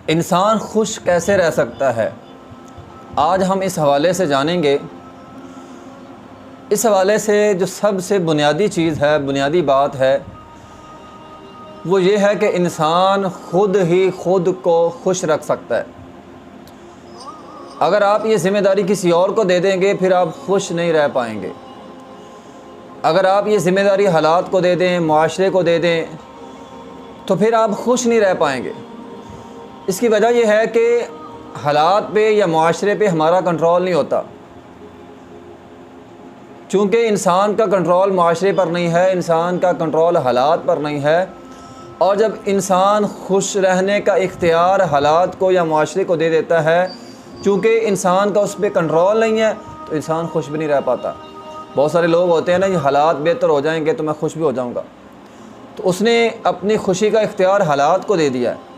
انسان خوش کیسے رہ سکتا ہے؟ آج ہم اس حوالے سے جانیں گے۔ اس حوالے سے جو سب سے بنیادی چیز ہے، بنیادی بات ہے، وہ یہ ہے کہ انسان خود ہی خود کو خوش رکھ سکتا ہے۔ اگر آپ یہ ذمہ داری کسی اور کو دے دیں گے پھر آپ خوش نہیں رہ پائیں گے۔ اگر آپ یہ ذمہ داری حالات کو دے دیں، معاشرے کو دے دیں، تو پھر آپ خوش نہیں رہ پائیں گے۔ اس کی وجہ یہ ہے کہ حالات پہ یا معاشرے پہ ہمارا کنٹرول نہیں ہوتا، چونکہ انسان کا کنٹرول معاشرے پر نہیں ہے، انسان کا کنٹرول حالات پر نہیں ہے، اور جب انسان خوش رہنے کا اختیار حالات کو یا معاشرے کو دے دیتا ہے، چونکہ انسان کا اس پہ کنٹرول نہیں ہے، تو انسان خوش بھی نہیں رہ پاتا۔ بہت سارے لوگ ہوتے ہیں نا، یہ حالات بہتر ہو جائیں گے تو میں خوش بھی ہو جاؤں گا، تو اس نے اپنی خوشی کا اختیار حالات کو دے دیا ہے،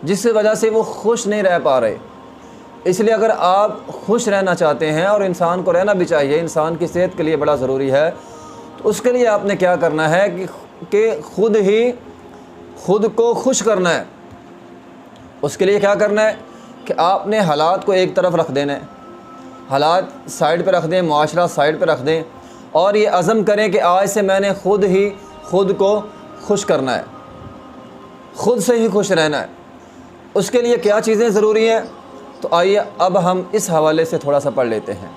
جس کی وجہ سے وہ خوش نہیں رہ پا رہے۔ اس لیے اگر آپ خوش رہنا چاہتے ہیں، اور انسان کو رہنا بھی چاہیے، انسان کی صحت کے لیے بڑا ضروری ہے، تو اس کے لیے آپ نے کیا کرنا ہے کہ خود ہی خود کو خوش کرنا ہے۔ اس کے لیے کیا کرنا ہے کہ آپ نے حالات کو ایک طرف رکھ دینا ہے، حالات سائیڈ پہ رکھ دیں، معاشرہ سائیڈ پہ رکھ دیں، اور یہ عزم کریں کہ آج سے میں نے خود ہی خود کو خوش کرنا ہے، خود سے ہی خوش رہنا ہے۔ اس کے لیے کیا چیزیں ضروری ہیں؟ تو آئیے اب ہم اس حوالے سے تھوڑا سا پڑھ لیتے ہیں۔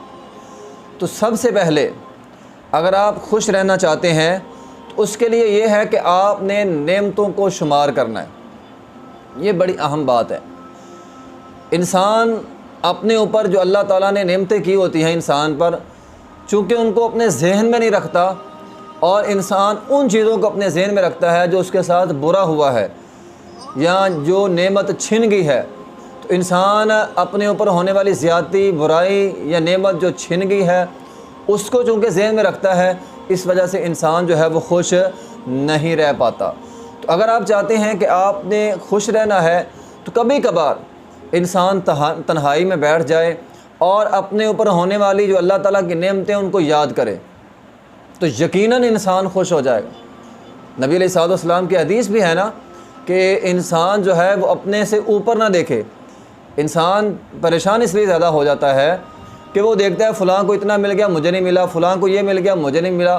تو سب سے پہلے اگر آپ خوش رہنا چاہتے ہیں تو اس کے لیے یہ ہے کہ آپ نے نعمتوں کو شمار کرنا ہے۔ یہ بڑی اہم بات ہے۔ انسان اپنے اوپر جو اللہ تعالیٰ نے نعمتیں کی ہوتی ہیں انسان پر، چونکہ ان کو اپنے ذہن میں نہیں رکھتا، اور انسان ان چیزوں کو اپنے ذہن میں رکھتا ہے جو اس کے ساتھ برا ہوا ہے یا جو نعمت چھن گئی ہے، تو انسان اپنے اوپر ہونے والی زیادتی، برائی یا نعمت جو چھن گئی ہے اس کو چونکہ ذہن میں رکھتا ہے، اس وجہ سے انسان جو ہے وہ خوش نہیں رہ پاتا۔ تو اگر آپ چاہتے ہیں کہ آپ نے خوش رہنا ہے تو کبھی کبھار انسان تنہائی میں بیٹھ جائے اور اپنے اوپر ہونے والی جو اللہ تعالیٰ کی نعمتیں ان کو یاد کرے، تو یقیناً انسان خوش ہو جائے گا۔ نبی علیہ الصلوۃ والسلام کی حدیث بھی ہے نا کہ انسان جو ہے وہ اپنے سے اوپر نہ دیکھے۔ انسان پریشان اس لیے زیادہ ہو جاتا ہے کہ وہ دیکھتا ہے فلاں کو اتنا مل گیا مجھے نہیں ملا، فلاں کو یہ مل گیا مجھے نہیں ملا،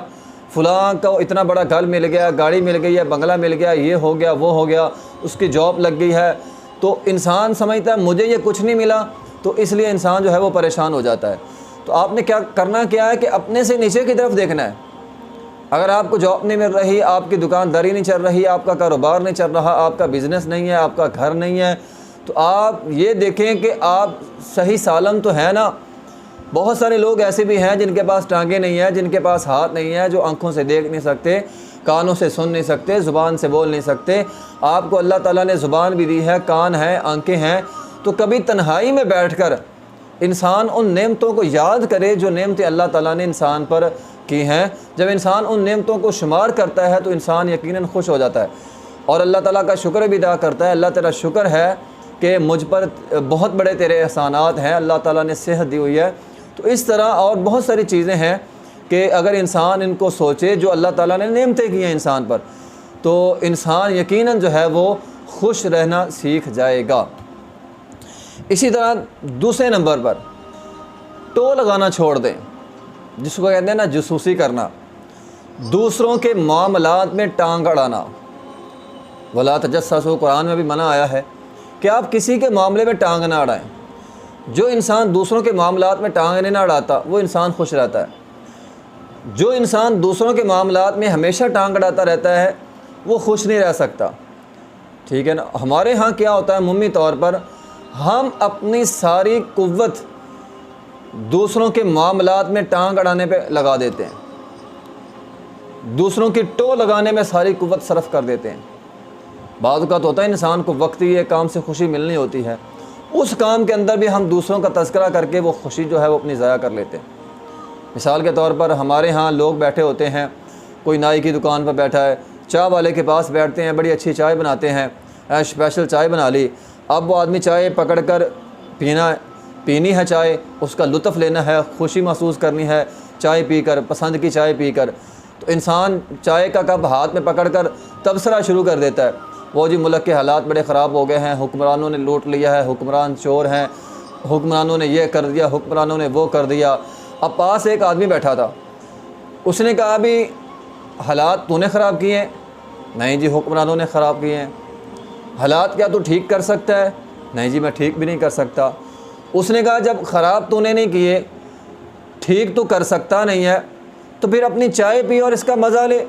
فلاں کو اتنا بڑا گھر مل گیا، گاڑی مل گئی ہے، بنگلہ مل گیا، یہ ہو گیا وہ ہو گیا، اس کی جاب لگ گئی ہے، تو انسان سمجھتا ہے مجھے یہ کچھ نہیں ملا، تو اس لیے انسان جو ہے وہ پریشان ہو جاتا ہے۔ تو آپ نے کیا کرنا کیا ہے کہ اپنے سے نیچے کی طرف دیکھنا ہے۔ اگر آپ کو جاب نہیں مل رہی، آپ کی دکانداری نہیں چل رہی، آپ کا کاروبار نہیں چل رہا، آپ کا بزنس نہیں ہے، آپ کا گھر نہیں ہے، تو آپ یہ دیکھیں کہ آپ صحیح سالم تو ہیں نا۔ بہت سارے لوگ ایسے بھی ہیں جن کے پاس ٹانگیں نہیں ہیں، جن کے پاس ہاتھ نہیں ہیں، جو آنکھوں سے دیکھ نہیں سکتے، کانوں سے سن نہیں سکتے، زبان سے بول نہیں سکتے۔ آپ کو اللہ تعالیٰ نے زبان بھی دی ہے، کان ہیں، آنکھیں ہیں، تو کبھی تنہائی میں بیٹھ کر انسان ان نعمتوں کو یاد کرے جو نعمتیں اللہ تعالیٰ نے انسان پر کی ہیں۔ جب انسان ان نعمتوں کو شمار کرتا ہے تو انسان یقیناً خوش ہو جاتا ہے، اور اللہ تعالیٰ کا شکر بھی ادا کرتا ہے۔ اللہ تیرا شکر ہے کہ مجھ پر بہت بڑے تیرے احسانات ہیں، اللہ تعالیٰ نے صحت دی ہوئی ہے۔ تو اس طرح اور بہت ساری چیزیں ہیں کہ اگر انسان ان کو سوچے جو اللہ تعالیٰ نے نعمتیں کی ہیں انسان پر، تو انسان یقیناً جو ہے وہ خوش رہنا سیکھ جائے گا۔ اسی طرح دوسرے نمبر پر ٹو لگانا چھوڑ دیں، جس کو کہتے ہیں نا جاسوسی کرنا، دوسروں کے معاملات میں ٹانگ اڑانا۔ وَلَا تَجَسَّسُوا، قرآن میں بھی منع آیا ہے کہ آپ کسی کے معاملے میں ٹانگ نہ اڑائیں۔ جو انسان دوسروں کے معاملات میں ٹانگ نہیں اڑاتا وہ انسان خوش رہتا ہے۔ جو انسان دوسروں کے معاملات میں ہمیشہ ٹانگ اڑاتا رہتا ہے وہ خوش نہیں رہ سکتا، ٹھیک ہے نا۔ ہمارے ہاں کیا ہوتا ہے عمومی طور پر، ہم اپنی ساری قوت دوسروں کے معاملات میں ٹانگ اڑانے پہ لگا دیتے ہیں، دوسروں کی ٹو لگانے میں ساری قوت صرف کر دیتے ہیں۔ بعض اوقات ہوتا ہے انسان کو وقتی یہ کام سے خوشی ملنی ہوتی ہے، اس کام کے اندر بھی ہم دوسروں کا تذکرہ کر کے وہ خوشی جو ہے وہ اپنی ضائع کر لیتے ہیں۔ مثال کے طور پر ہمارے ہاں لوگ بیٹھے ہوتے ہیں، کوئی نائی کی دکان پر بیٹھا ہے، چائے والے کے پاس بیٹھتے ہیں، بڑی اچھی چائے بناتے ہیں، اسپیشل چائے بنا لی۔ اب وہ آدمی چائے پکڑ کر پینی ہے، چائے اس کا لطف لینا ہے، خوشی محسوس کرنی ہے چائے پی کر، پسند کی چائے پی کر، تو انسان چائے کا کپ ہاتھ میں پکڑ کر تبصرہ شروع کر دیتا ہے، وہ جی ملک کے حالات بڑے خراب ہو گئے ہیں، حکمرانوں نے لوٹ لیا ہے، حکمران چور ہیں، حکمرانوں نے یہ کر دیا، حکمرانوں نے وہ کر دیا۔ اب پاس ایک آدمی بیٹھا تھا، اس نے کہا بھی حالات تو نے خراب کیے ہیں؟ نہیں جی حکمرانوں نے خراب کیے ہیں۔ حالات کیا تو ٹھیک کر سکتا ہے؟ نہیں جی میں ٹھیک بھی نہیں کر سکتا۔ اس نے کہا جب خراب تو نے نہیں کیے، ٹھیک تو کر سکتا نہیں ہے، تو پھر اپنی چائے پی اور اس کا مزہ لے،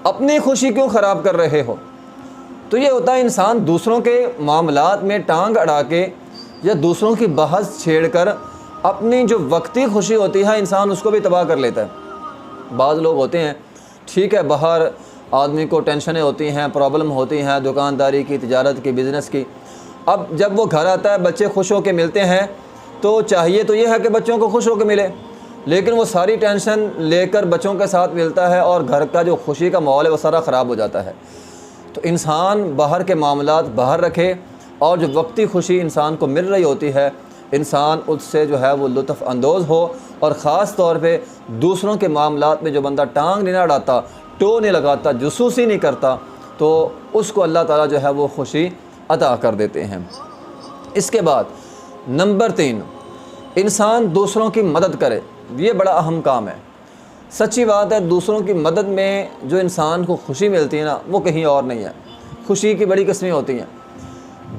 اپنی خوشی کیوں خراب کر رہے ہو؟ تو یہ ہوتا ہے انسان دوسروں کے معاملات میں ٹانگ اڑا کے یا دوسروں کی بحث چھیڑ کر اپنی جو وقتی خوشی ہوتی ہے انسان اس کو بھی تباہ کر لیتا ہے۔ بعض لوگ ہوتے ہیں ٹھیک ہے باہر آدمی کو ٹینشنیں ہوتی ہیں، پرابلم ہوتی ہیں دکانداری کی، تجارت کی، بزنس کی، اب جب وہ گھر آتا ہے بچے خوش ہو کے ملتے ہیں تو چاہیے تو یہ ہے کہ بچوں کو خوش ہو کے ملے، لیکن وہ ساری ٹینشن لے کر بچوں کے ساتھ ملتا ہے اور گھر کا جو خوشی کا ماحول ہے وہ سارا خراب ہو جاتا ہے۔ تو انسان باہر کے معاملات باہر رکھے اور جو وقتی خوشی انسان کو مل رہی ہوتی ہے انسان اس سے جو ہے وہ لطف اندوز ہو، اور خاص طور پہ دوسروں کے معاملات میں جو بندہ ٹانگ نہیں اڑاتا، ٹو نہیں لگاتا، جاسوسی نہیں کرتا، تو اس کو اللہ تعالیٰ جو ہے وہ خوشی عطا کر دیتے ہیں۔ اس کے بعد نمبر 3، انسان دوسروں کی مدد کرے، یہ بڑا اہم کام ہے۔ سچی بات ہے دوسروں کی مدد میں جو انسان کو خوشی ملتی ہے نا وہ کہیں اور نہیں ہے۔ خوشی کی بڑی قسمیں ہوتی ہیں،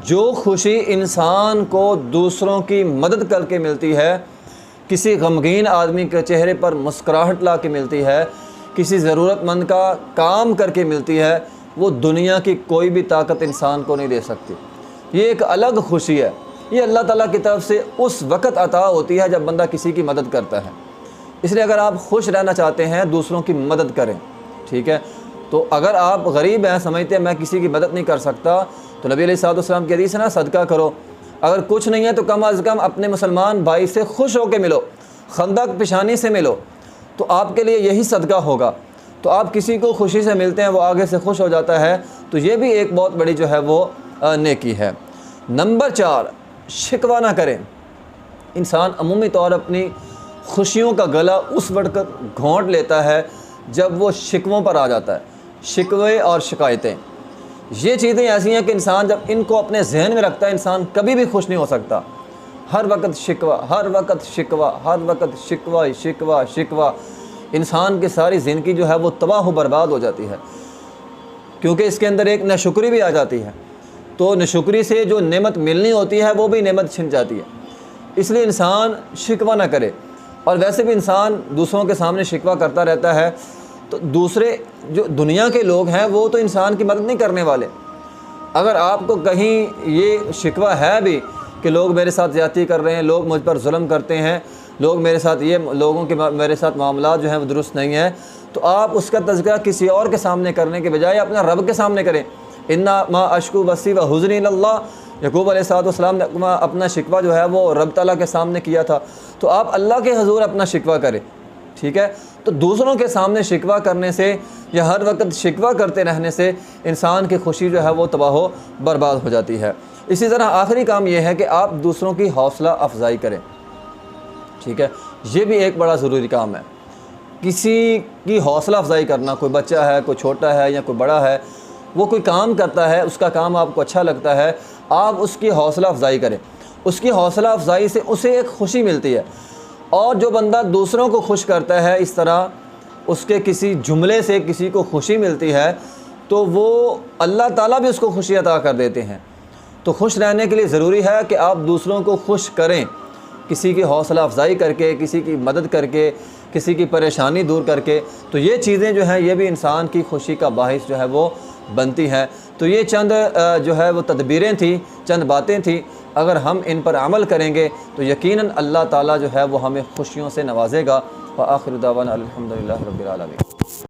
جو خوشی انسان کو دوسروں کی مدد کر کے ملتی ہے، کسی غمگین آدمی کے چہرے پر مسکراہٹ لا کے ملتی ہے، کسی ضرورت مند کا کام کر کے ملتی ہے، وہ دنیا کی کوئی بھی طاقت انسان کو نہیں دے سکتی۔ یہ ایک الگ خوشی ہے، یہ اللہ تعالیٰ کی طرف سے اس وقت عطا ہوتی ہے جب بندہ کسی کی مدد کرتا ہے۔ اس لیے اگر آپ خوش رہنا چاہتے ہیں دوسروں کی مدد کریں، ٹھیک ہے؟ تو اگر آپ غریب ہیں، سمجھتے ہیں میں کسی کی مدد نہیں کر سکتا، تو نبی علیہ الصلوۃ والسلام کی حدیث ہے نا صدقہ کرو۔ اگر کچھ نہیں ہے تو کم از کم اپنے مسلمان بھائی سے خوش ہو کے ملو، خندق پیشانی سے ملو، تو آپ کے لیے یہی صدقہ ہوگا۔ تو آپ کسی کو خوشی سے ملتے ہیں، وہ آگے سے خوش ہو جاتا ہے، تو یہ بھی ایک بہت بڑی جو ہے وہ نیکی ہے۔ نمبر 4، شکوہ نہ کریں۔ انسان عمومی طور اپنی خوشیوں کا گلا اس وقت گھونٹ لیتا ہے جب وہ شکووں پر آ جاتا ہے۔ شکوے اور شکایتیں یہ چیزیں ایسی ہیں کہ انسان جب ان کو اپنے ذہن میں رکھتا ہے انسان کبھی بھی خوش نہیں ہو سکتا۔ ہر وقت شکوہ، ہر وقت شکوہ، ہر وقت شکوہ شکوہ شکوہ، انسان کی ساری زندگی جو ہے وہ تباہ و برباد ہو جاتی ہے، کیونکہ اس کے اندر ایک ناشکری بھی آ جاتی ہے، تو ناشکری سے جو نعمت ملنی ہوتی ہے وہ بھی نعمت چھن جاتی ہے۔ اس لیے انسان شکوہ نہ کرے، اور ویسے بھی انسان دوسروں کے سامنے شکوہ کرتا رہتا ہے تو دوسرے جو دنیا کے لوگ ہیں وہ تو انسان کی مدد نہیں کرنے والے۔ اگر آپ کو کہیں یہ شکوہ ہے بھی کہ لوگ میرے ساتھ زیادتی کر رہے ہیں، لوگ مجھ پر ظلم کرتے ہیں، لوگ میرے ساتھ لوگوں کے میرے ساتھ معاملات جو ہیں وہ درست نہیں ہیں، تو آپ اس کا تذکرہ کسی اور کے سامنے کرنے کے بجائے اپنا رب کے سامنے کریں۔ انا ما اشکو بسی و حزنی اللہ، یعقوب علیہ السلام نے اپنا شکوہ جو ہے وہ رب تعالیٰ کے سامنے کیا تھا، تو آپ اللہ کے حضور اپنا شکوہ کریں، ٹھیک ہے؟ تو دوسروں کے سامنے شکوہ کرنے سے یا ہر وقت شکوہ کرتے رہنے سے انسان کی خوشی جو ہے وہ تباہ و برباد ہو جاتی ہے۔ اسی طرح آخری کام یہ ہے کہ آپ دوسروں کی حوصلہ افزائی کریں، ٹھیک ہے؟ یہ بھی ایک بڑا ضروری کام ہے۔ کسی کی حوصلہ افزائی کرنا، کوئی بچہ ہے، کوئی چھوٹا ہے یا کوئی بڑا ہے، وہ کوئی کام کرتا ہے، اس کا کام آپ کو اچھا لگتا ہے، آپ اس کی حوصلہ افزائی کریں۔ اس کی حوصلہ افزائی سے اسے ایک خوشی ملتی ہے، اور جو بندہ دوسروں کو خوش کرتا ہے اس طرح اس کے کسی جملے سے کسی کو خوشی ملتی ہے تو وہ اللہ تعالیٰ بھی اس کو خوشی عطا کر دیتے ہیں۔ تو خوش رہنے کے لیے ضروری ہے کہ آپ دوسروں کو خوش کریں، کسی کی حوصلہ افزائی کر کے، کسی کی مدد کر کے، کسی کی پریشانی دور کر کے، تو یہ چیزیں جو ہیں یہ بھی انسان کی خوشی کا باعث جو ہے وہ بنتی ہیں۔ تو یہ چند جو ہے وہ تدبیریں تھیں، چند باتیں تھیں، اگر ہم ان پر عمل کریں گے تو یقیناً اللہ تعالیٰ جو ہے وہ ہمیں خوشیوں سے نوازے گا۔ وآخر دعوانا الحمدللہ رب العالمین۔